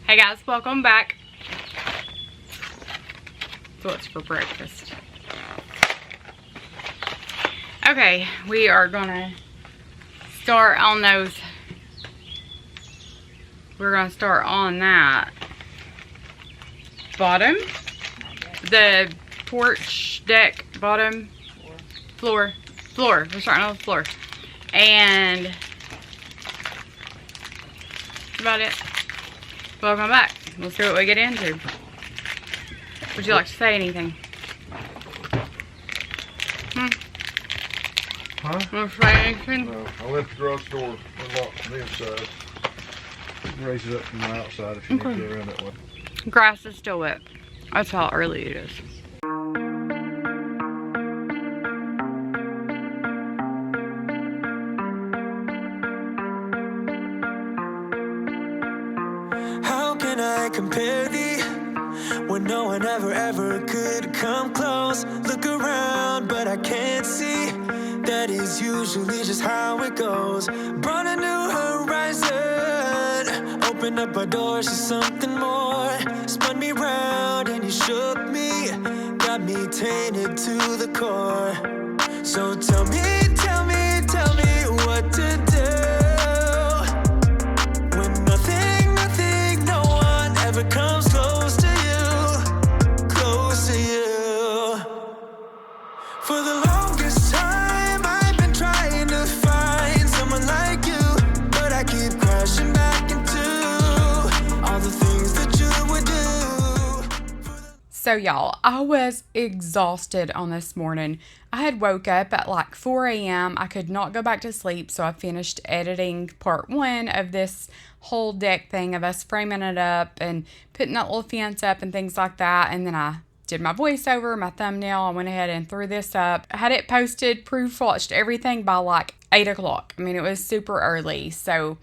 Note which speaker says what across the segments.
Speaker 1: Hey guys, welcome back. So what's for breakfast? Okay, we are gonna start on those. We're gonna start on that bottom, the porch deck bottom, floor. We're starting on the floor, and that's about it. Welcome back. We'll see what we get into. Would you like to say anything?
Speaker 2: Huh?
Speaker 1: Want to say anything?
Speaker 2: No, I left the garage door unlocked from the inside. Raise it up from the outside if you need to go around that way.
Speaker 1: Grass is still wet. That's how early it is.
Speaker 3: How can I compare thee when no one ever could come close? Look around, but I can't see. That is usually just how it goes. Brought a new horizon, opened up our doors to something more. Spun me round and you shook me, got me tainted to the core. So tell me what to do. Comes close to you, For the longest time I've been trying to find someone like you, but I keep crashing back into all the things that you would do.
Speaker 1: So y'all, I was exhausted on this morning. I had woke up at like 4 a.m. I could not go back to sleep, so I finished editing part 1 of this whole deck thing of us framing it up and putting that little fence up and things like that. And then I did my voiceover, my thumbnail. I went ahead and threw this up. I had it posted, proof-watched everything by like 8 o'clock. I mean, it was super early. So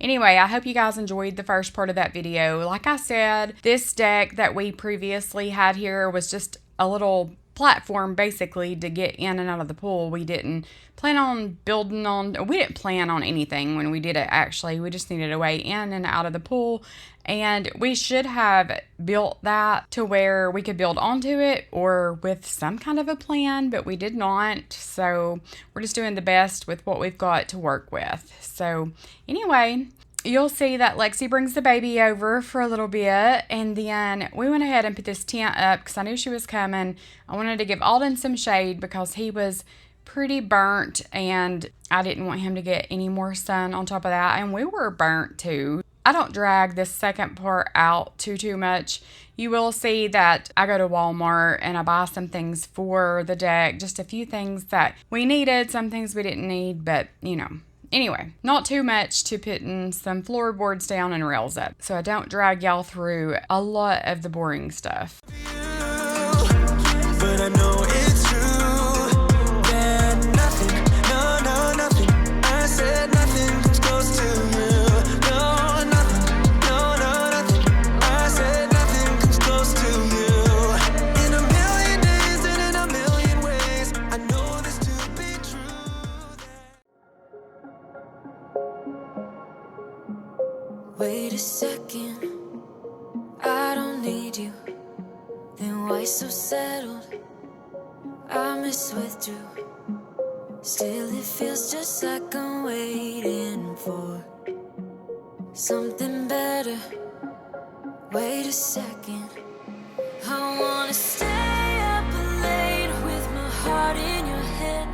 Speaker 1: anyway, I hope you guys enjoyed the first part of that video. Like I said, this deck that we previously had here was just a little platform basically to get in and out of the pool. We didn't plan on anything when we did it actually. We just needed a way in and out of the pool, and we should have built that to where we could build onto it or with some kind of a plan, but we did not. So we're just doing the best with what we've got to work with. So anyway, you'll see that Lexi brings the baby over for a little bit, and then we went ahead and put this tent up because I knew she was coming. I wanted to give Alden some shade because he was pretty burnt, and I didn't want him to get any more sun on top of that, and we were burnt too. I don't drag this second part out too much. You will see that I go to Walmart and I buy some things for the deck, just a few things that we needed, some things we didn't need, but you know. Anyway, not too much to putting some floorboards down and rails up, so I don't drag y'all through a lot of the boring stuff.
Speaker 3: But I know it's true that nothing, nothing, I said nothing comes close to you. No, nothing, nothing, I said nothing comes close to you. In a million days and in a million ways, I know this to be true. Wait a second, I don't need you. Then why so settled? I withdrew. Still it feels just like I'm waiting for something better. Wait a second, I wanna stay up late with my heart in your head.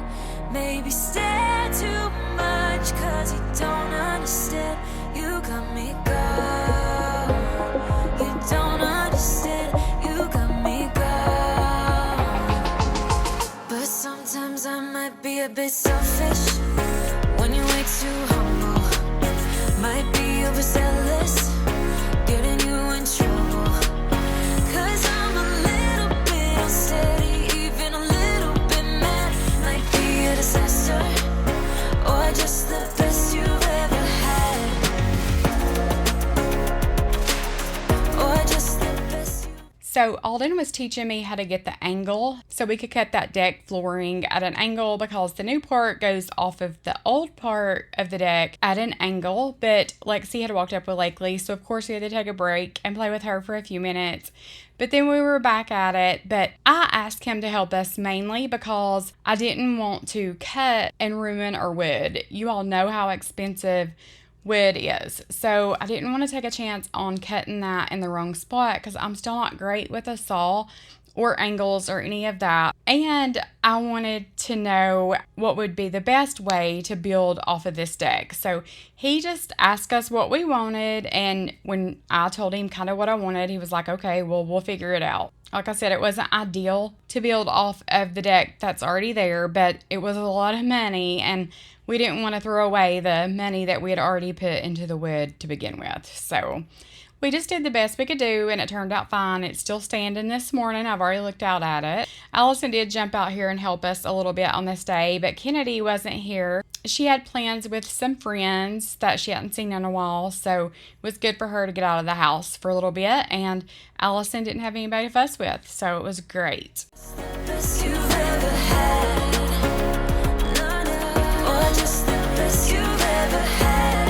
Speaker 3: Maybe stare too much cause you don't understand. You got me gone. You don't understand. You got me gone. But sometimes I might be a bit selfish when you're way too humble. Might be overzealous, getting you in trouble. Cause I'm a little bit unsteady, even a little bit mad. Might be a disaster.
Speaker 1: So Alden was teaching me how to get the angle so we could cut that deck flooring at an angle, because the new part goes off of the old part of the deck at an angle. But Lexi had walked up with Lakely, so of course we had to take a break and play with her for a few minutes. But then we were back at it. But I asked him to help us mainly because I didn't want to cut and ruin our wood. You all know how expensive wood is. So I didn't want to take a chance on cutting that in the wrong spot, because I'm still not great with a saw or angles or any of that. And I wanted to know what would be the best way to build off of this deck. So he just asked us what we wanted, and when I told him kind of what I wanted, he was like, okay, well, we'll figure it out. Like I said, it wasn't ideal to build off of the deck that's already there, but it was a lot of money, and we didn't want to throw away the money that we had already put into the wood to begin with. So we just did the best we could do, and it turned out fine. It's still standing this morning. I've already looked out at it. Allison did jump out here and help us a little bit on this day, but Kennedy wasn't here. She had plans with some friends that she hadn't seen in a while, so it was good for her to get out of the house for a little bit, and Allison didn't have anybody to fuss with, so it was great.
Speaker 3: Best you've ever had. Or just the best you've ever had.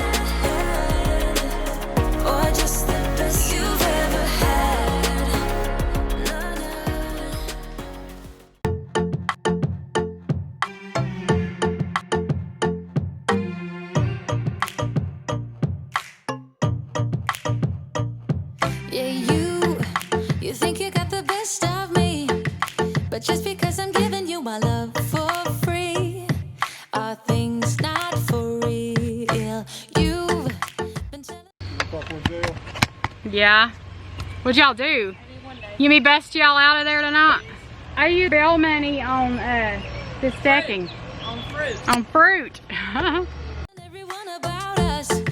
Speaker 3: Or just the best you've ever had. Yeah, you think you got the best of me, but just because I'm giving you my love for free, are things not for real? You've been telling.
Speaker 1: Yeah. What'd y'all do? You mean bust y'all out of there tonight? I used bail money on this decking.
Speaker 4: On fruit.
Speaker 1: On fruit.
Speaker 3: Everyone about us,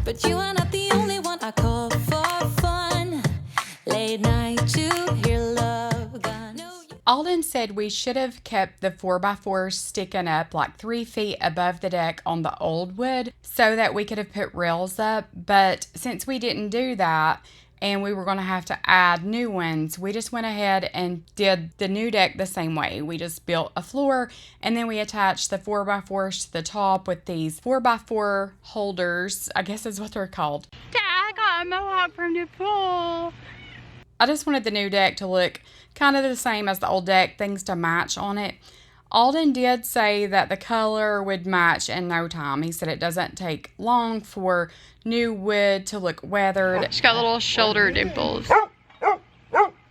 Speaker 3: but you are not the only one I call for fun. Late night to hear love gone.
Speaker 1: Alden said we should have kept the 4x4s sticking up like 3 feet above the deck on the old wood so that we could have put rails up. But since we didn't do that and we were going to have to add new ones, we just went ahead and did the new deck the same way. We just built a floor, and then we attached the 4x4s to the top with these 4x4 holders, I guess is what they're called. I got a mohawk from the pool. I just wanted the new deck to look kind of the same as the old deck, things to match on it. Alden did say that the color would match in no time. He said it doesn't take long for new wood to look weathered. She's got little shoulder dimples.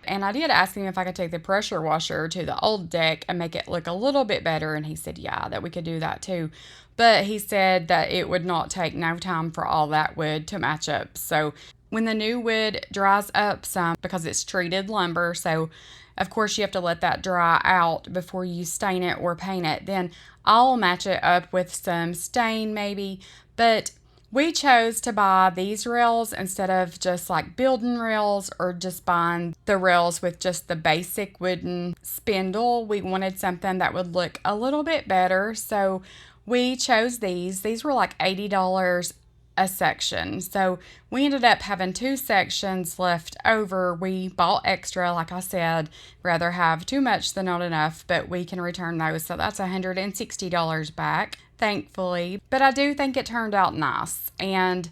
Speaker 1: And I did ask him if I could take the pressure washer to the old deck and make it look a little bit better, and he said yeah, that we could do that too. But he said that it would not take no time for all that wood to match up. So when the new wood dries up some, because it's treated lumber, so of course you have to let that dry out before you stain it or paint it, then I'll match it up with some stain maybe. But we chose to buy these rails instead of just like building rails or just buying the rails with just the basic wooden spindle. We wanted something that would look a little bit better, so we chose these. These were like $80 a section, so we ended up having 2 sections left over. We bought extra, like I said, rather have too much than not enough, but we can return those, so that's $160 back, thankfully. But I do think it turned out nice, and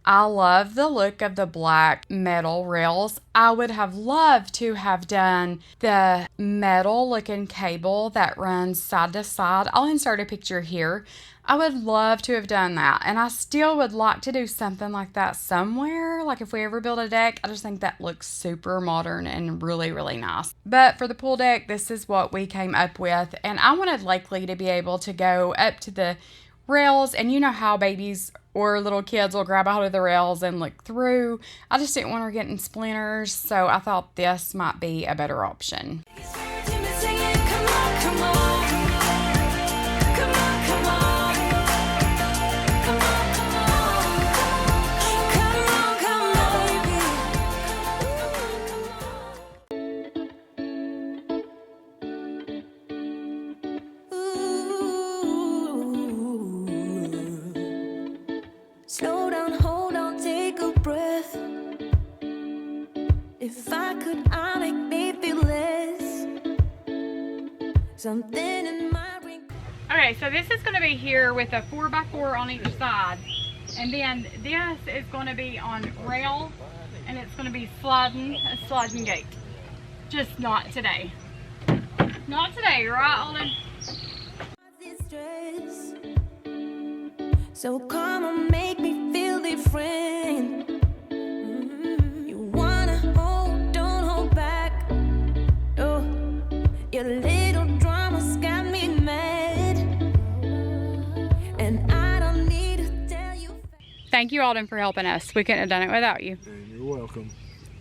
Speaker 1: I love the look of the black metal rails. I would have loved to have done the metal looking cable that runs side to side. I'll insert a picture here. I would love to have done that, and I still would like to do something like that somewhere. Like if we ever build a deck, I just think that looks super modern and really, really nice. But for the pool deck, this is what we came up with, and I wanted Lakely to be able to go up to the rails, and you know how babies or little kids will grab a hold of the rails and look through. I just didn't want her getting splinters, so I thought this might be a better option.
Speaker 3: Slow down, hold on, take a breath. If I could, I'd make Something in my ring.
Speaker 1: Okay, so this is going to be here with a 4x4 on each side. And then this is going to be on rail, and it's going to be a sliding gate. Just not today. Not today, right, Alden?
Speaker 3: So come on, make me feel different. You wanna hold, don't hold back. Oh, your little drama's got me mad, and I don't need to tell you.
Speaker 1: Thank you, Alden, for helping us. We couldn't have done it without you.
Speaker 2: And you're welcome.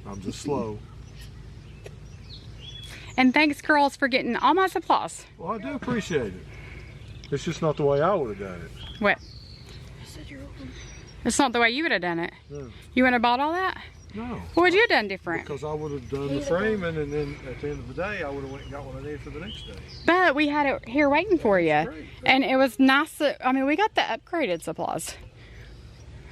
Speaker 2: I'm just slow.
Speaker 1: And thanks, girls, for getting all my supplies.
Speaker 2: Well, I do appreciate it. It's just not the way I would have done it.
Speaker 1: What? It's not the way you would have done it.
Speaker 2: No.
Speaker 1: You wouldn't have bought all that?
Speaker 2: No.
Speaker 1: What would you have done different?
Speaker 2: Because I would have done the framing, and then at the end of the day, I would have went and got what I needed for the next day.
Speaker 1: But we had it here waiting for you.
Speaker 2: Great.
Speaker 1: And it was nice. I mean, we got the upgraded supplies.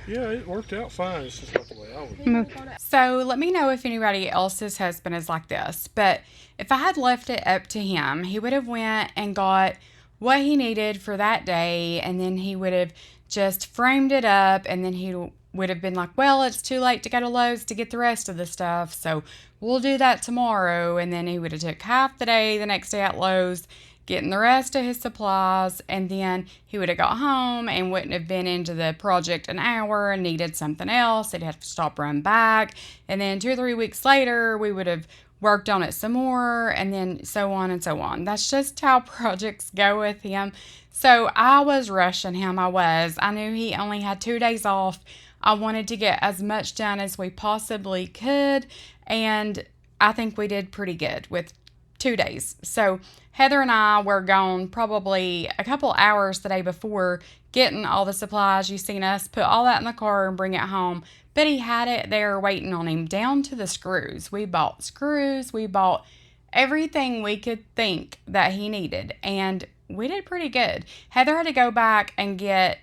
Speaker 2: Yeah, it worked out fine. It's just not the way I would have done it.
Speaker 1: So let me know if anybody else's husband is like this. But if I had left it up to him, he would have went and got what he needed for that day, and then he would have just framed it up, and then he would have been like, well, it's too late to go to Lowe's to get the rest of the stuff, so we'll do that tomorrow. And then he would have took half the day the next day at Lowe's getting the rest of his supplies, and then he would have got home and wouldn't have been into the project an hour and needed something else. He'd have to stop, run back, and then 2 or 3 weeks later we would have worked on it some more, and then so on and so on. That's just how projects go with him. So I was rushing him. I knew he only had 2 days off. I wanted to get as much done as we possibly could, and I think we did pretty good with 2 days. So Heather and I were gone probably a couple hours the day before getting all the supplies. You seen us put all that in the car and bring it home. But he had it there waiting on him, down to the screws. We bought screws. We bought everything we could think that he needed. And we did pretty good. Heather had to go back and get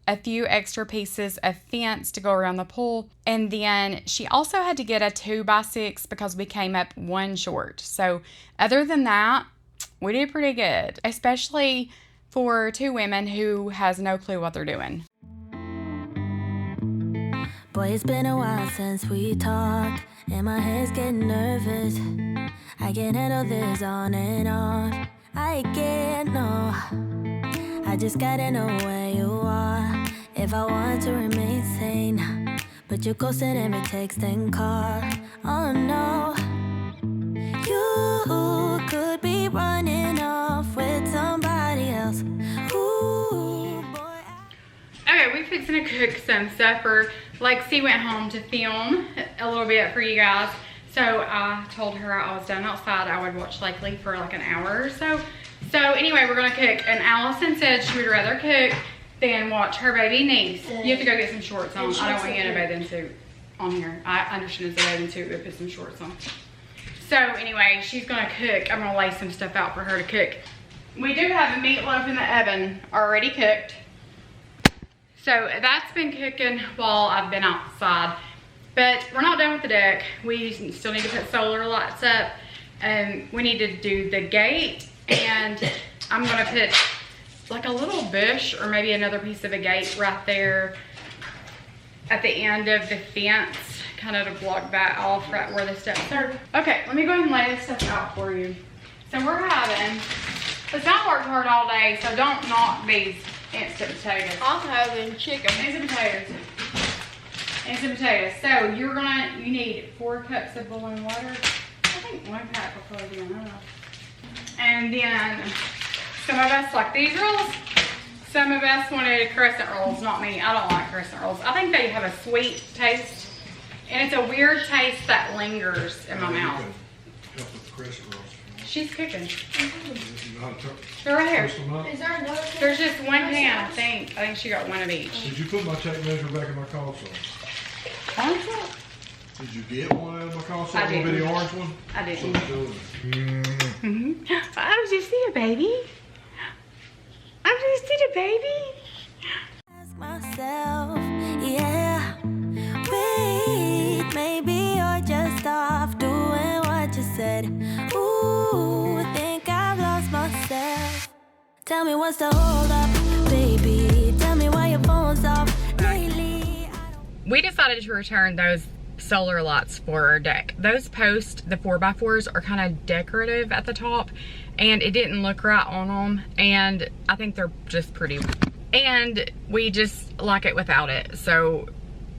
Speaker 1: a few extra pieces of fence to go around the pool. And then she also had to get a 2x6 because we came up one short. So other than that, we did pretty good, especially for 2 women who has no clue what they're doing.
Speaker 3: Boy, it's been a while since we talked, and my head's getting nervous. I can't handle this on and off. I can't, no. I just gotta know where you are if I want to remain sane. But you're ghosting every text and call. Oh no, you could be running off with somebody else. Ooh, boy.
Speaker 1: Okay, we're fixing to cook some stuff for Lexi. Went home to film a little bit for you guys. So I told her I was done outside, I would watch Lakely for like an hour or so. So anyway, we're gonna cook, and Allison said she would rather cook than watch her baby niece. You have to go get some shorts on. I don't want you in a bathing suit on here. I understand it's a bathing suit, but put some shorts on. So anyway, she's gonna cook. I'm gonna lay some stuff out for her to cook. We do have a meatloaf in the oven already cooked. So that's been cooking while I've been outside. But we're not done with the deck. We still need to put solar lights up. We need to do the gate, and I'm gonna put like a little bush or maybe another piece of a gate right there at the end of the fence, kind of to block that off right where the steps are. Okay, let me go ahead and lay this stuff out for you. So we're having, it's not worked hard all day, so don't knock these instant potatoes.
Speaker 4: I'm having chicken.
Speaker 1: Instant potatoes. Instant potatoes. So you need 4 cups of boiling water. I think 1 cup will probably be enough. And then some of us like these rolls. Some of us wanted crescent rolls, not me. I don't like crescent rolls. I think they have a sweet taste, and it's a weird taste that lingers in my mouth.
Speaker 2: Help with the crescent rolls.
Speaker 1: She's cooking.
Speaker 2: You know how to
Speaker 1: They're right here.
Speaker 2: toast them up?
Speaker 4: Is there another?
Speaker 1: There's just one pan, I think. I think she got one of each.
Speaker 2: Did you put my tape measure back in my console? Did you get one out of my console?
Speaker 1: I
Speaker 2: A little bitty
Speaker 1: didn't.
Speaker 2: orange one?
Speaker 1: I didn't.
Speaker 2: So it's
Speaker 1: Oh, did you see a baby? Oh, did you see the baby?
Speaker 3: Ask myself, yeah. Wait, maybe you're just off doing what you said. Ooh, think I've lost myself. me what's the hold up, baby. Tell me why your phone's off lately.
Speaker 1: We decided to return those solar lights for our deck. Those posts, the 4x4s, are kind of decorative at the top, and it didn't look right on them, and I think they're just pretty, and we just like it without it. So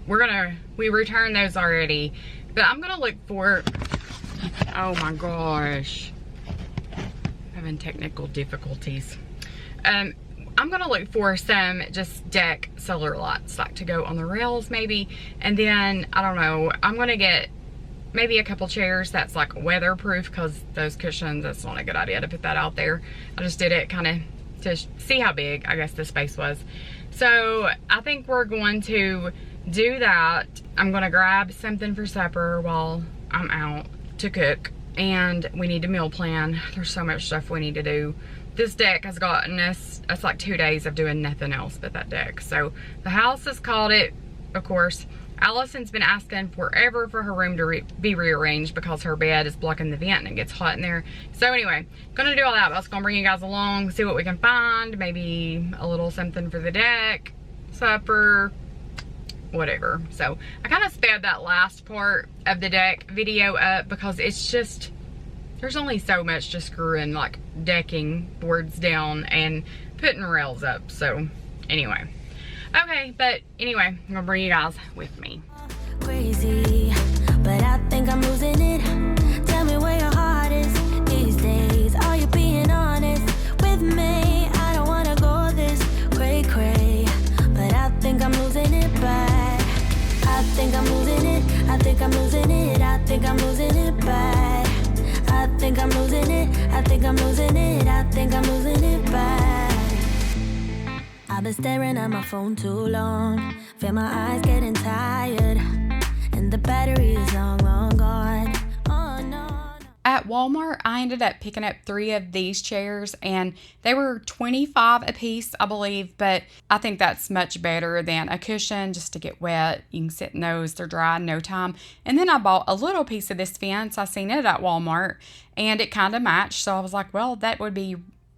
Speaker 1: we returned those already, but I'm gonna look for, oh my gosh, having technical difficulties. I'm gonna look for some just deck solar lights, like to go on the rails maybe, and then I don't know, I'm gonna get maybe a couple chairs that's like weatherproof, because those cushions, that's not a good idea to put that out there. I just did it kind of to see how big I guess the space was. So I think we're going to do that. I'm gonna grab something for supper while I'm out to cook, and we need to meal plan. There's so much stuff we need to do. This deck has gotten us, it's like 2 days of doing nothing else but that deck. So the house has called it, of course. Allison's been asking forever for her room to be rearranged because her bed is blocking the vent and it gets hot in there. So anyway, gonna do all that, but I was gonna bring you guys along, see what we can find, maybe a little something for the deck, supper, whatever. So I kind of sped that last part of the deck video up because it's just, there's only so much just screwing like decking boards down and putting rails up. So anyway, okay, but anyway, I'm gonna bring you guys with me.
Speaker 3: Crazy, but I think I'm losing it. Tell me where your heart is these days. Are you being honest with me? I don't wanna go this cray, but I think I'm losing it bad. I think I'm losing it. I think I'm losing it. I think I'm losing it bad. I think I'm losing it. I think I'm losing it. I think I'm losing it bad. I've been staring at my phone too long. Feel my eyes getting tired, and the battery is long, long gone. Oh no.
Speaker 1: At Walmart, I ended up picking up 3 of these chairs, and they were $25 a piece, I believe, but I think that's much better than a cushion just to get wet. You can sit in those, they're dry in no time. And then I bought a little piece of this fence. I seen it at Walmart, and it kind of matched, so I was like, well, that would be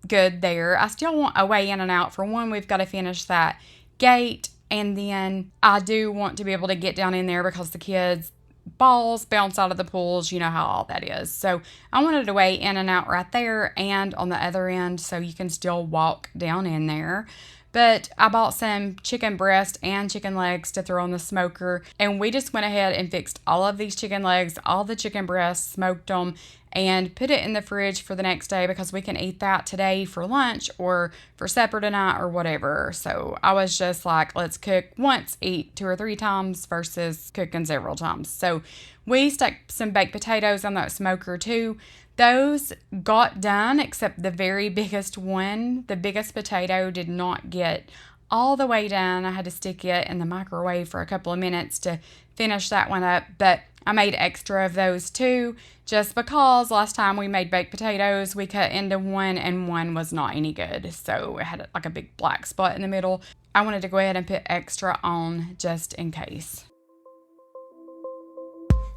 Speaker 1: good there. I still want a way in and out. For one, we've got to finish that gate, and then I do want to be able to get down in there because the kids' balls bounce out of the pools. You know how all that is. So I wanted a way in and out right there and on the other end so you can still walk down in there. But I bought some chicken breast and chicken legs to throw on the smoker, and we just went ahead and fixed all of these chicken legs, all the chicken breasts, smoked them, and put it in the fridge for the next day because we can eat that today for lunch or for supper tonight or whatever. So I was just like, let's cook once, eat 2 or 3 times versus cooking several times. So we stuck some baked potatoes on that smoker too. Those got done, except the very biggest one. The biggest potato did not get all the way done. I had to stick it in the microwave for a couple of minutes to finish that one up. But I made extra of those too, just because last time we made baked potatoes, we cut into one and one was not any good. So it had like a big black spot in the middle. I wanted to go ahead and put extra on just in case.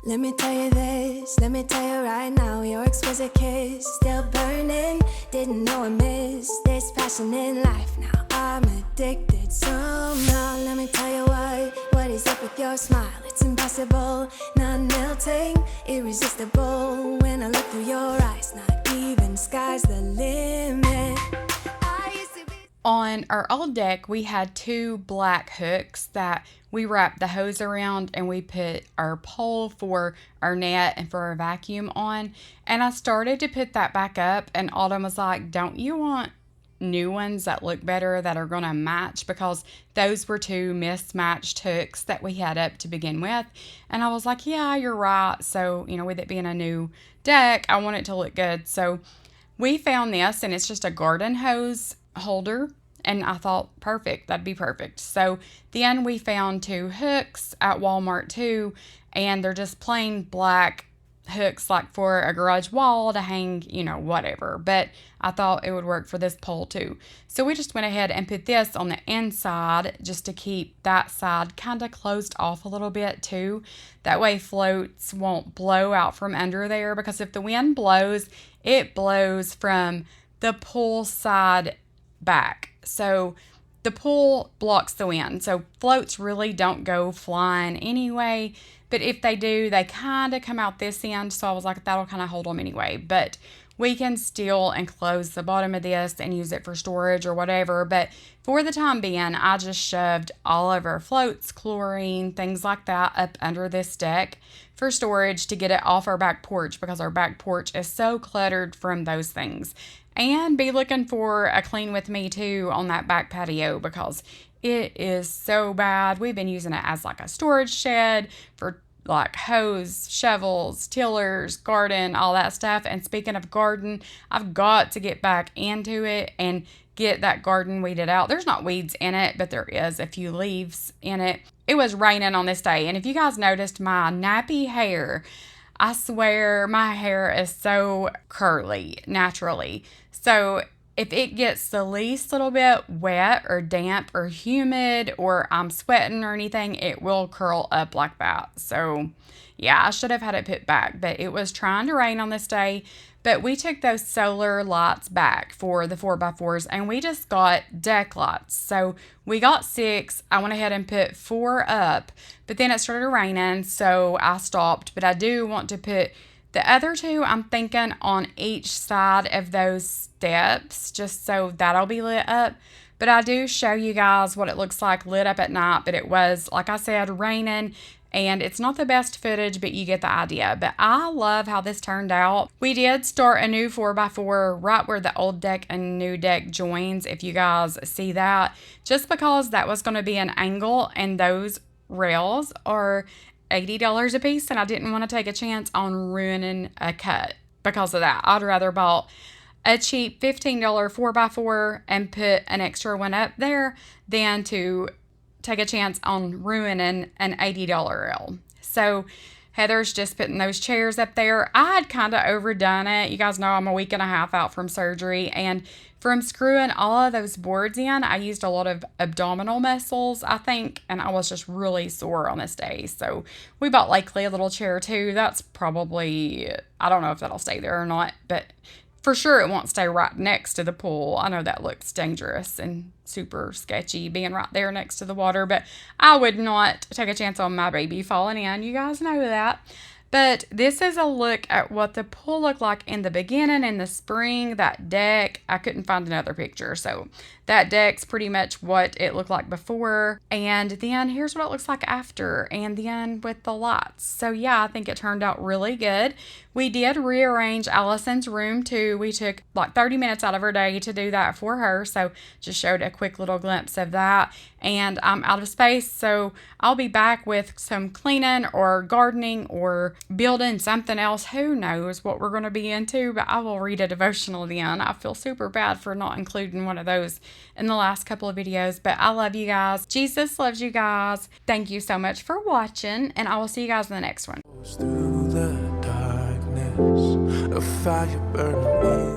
Speaker 3: Let me tell you this, let me tell you right now, your exquisite kiss still burning. Didn't know I missed this passion in life. Now I'm addicted somehow. Let me tell you what is up with your smile. It's impossible, not melting, irresistible. When I look through your eyes, not even sky's the limit.
Speaker 1: On our old deck, we had 2 black hooks that we wrapped the hose around, and we put our pole for our net and for our vacuum on. And I started to put that back up, and Autumn was like, don't you want new ones that look better, that are going to match? Because those were 2 mismatched hooks that we had up to begin with. And I was like, yeah, you're right. So, you know, with it being a new deck, I want it to look good. So we found this, and it's just a garden hose holder, and I thought, perfect, that'd be perfect. So then we found 2 hooks at Walmart too, and they're just plain black hooks, like for a garage wall to hang, you know, whatever. But I thought it would work for this pole too. So we just went ahead and put this on the inside just to keep that side kind of closed off a little bit too. That way floats won't blow out from under there, because if the wind blows, it blows from the pole side back. So the pool blocks the wind. So floats really don't go flying anyway. But if they do, they kind of come out this end. So I was like, that'll kind of hold them anyway. But we can still enclose the bottom of this and use it for storage or whatever. But for the time being, I just shoved all of our floats, chlorine, things like that up under this deck for storage to get it off our back porch, because our back porch is so cluttered from those things. And be looking for a clean with me too on that back patio, because it is so bad. We've been using it as like a storage shed for like hose, shovels, tillers, garden, all that stuff. And speaking of garden, I've got to get back into it and get that garden weeded out. There's not weeds in it, but there is a few leaves in it. It was raining on this day. And if you guys noticed my nappy hair, I swear my hair is so curly naturally. So if it gets the least little bit wet or damp or humid or I'm sweating or anything, it will curl up like that. So yeah, I should have had it put back, but it was trying to rain on this day. But we took those solar lights back for the 4x4s and we just got deck lights. So we got 6. I went ahead and put 4 up, but then it started raining, so I stopped. But I do want to put the other 2, I'm thinking, on each side of those steps, just so that'll be lit up. But I do show you guys what it looks like lit up at night. But it was, like I said, raining. And it's not the best footage, but you get the idea. But I love how this turned out. We did start a new 4x4 right where the old deck and new deck joins, if you guys see that. Just because that was going to be an angle, and those rails are $80 a piece, and I didn't want to take a chance on ruining a cut because of that. I'd rather bought a cheap $15 4x4 and put an extra one up there than to take a chance on ruining an $80 rail. So Heather's just putting those chairs up there. I had kind of overdone it. You guys know I'm a week and a half out from surgery, and from screwing all of those boards in, I used a lot of abdominal muscles, I think, and I was just really sore on this day. So we bought likely a little chair too. That's probably, I don't know if that'll stay there or not, but for sure it won't stay right next to the pool. I know that looks dangerous and super sketchy being right there next to the water, but I would not take a chance on my baby falling in. You guys know that. But this is a look at what the pool looked like in the beginning, in the spring. That deck, I couldn't find another picture. So that deck's pretty much what it looked like before. And then here's what it looks like after, and then with the lights. So yeah, I think it turned out really good. We did rearrange Allison's room too. We took like 30 minutes out of her day to do that for her. So just showed a quick little glimpse of that. And I'm out of space, so I'll be back with some cleaning or gardening or building something else. Who knows what we're going to be into, but I will read a devotional then. I feel super bad for not including one of those in the last couple of videos, but I love you guys. Jesus loves you guys. Thank you so much for watching, and I will see you guys in the next one.
Speaker 3: Through the darkness, a fire burning in.